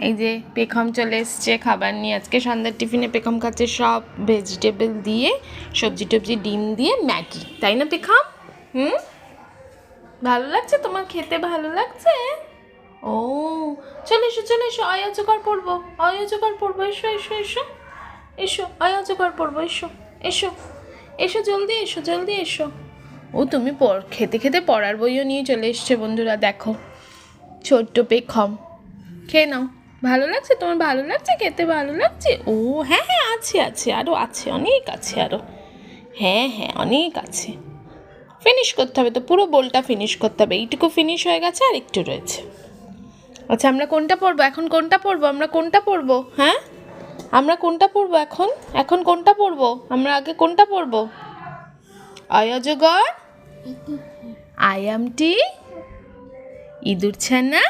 এই যে পেখম চলে এসছে খাবার নিয়ে। আজকে সন্ধ্যার টিফিনে পেখম খাচ্ছে সব ভেজিটেবল দিয়ে, সবজি টবজি ডিম দিয়ে ম্যাগি, তাই না পেখম? ভালো লাগছে তোমার খেতে? ভালো লাগছে? ও চলে এসো অজগর পড়বো, এসো এসো এসো এসো অজগর পড়বো, এসো এসো এসো জলদি এসো। ও তুমি খেতে খেতে পড়ার বইও নিয়ে চলে এসছে বন্ধুরা, দেখো ছোট্ট পেখম। খেয়ে নাও। ভালো লাগছে তোমার? ভালো লাগছে খেতে? ভালো লাগছে? ও হ্যাঁ আছে আরও আছে, অনেক আছে আরও। হ্যাঁ অনেক আছে। ফিনিশ করতে হবে তো, পুরো বোলটা ফিনিশ করতে হবে। এইটুকু ফিনিশ হয়ে গেছে, আর একটু রয়েছে। আচ্ছা আমরা কোনটা পড়বো এখন? আমরা কোনটা পড়বো? হ্যাঁ আমরা কোনটা পড়বো এখন কোনটা পড়বো আমরা? আগে কোনটা পড়বো? অজগর, আই এম টি, ইঁদুর ছানা,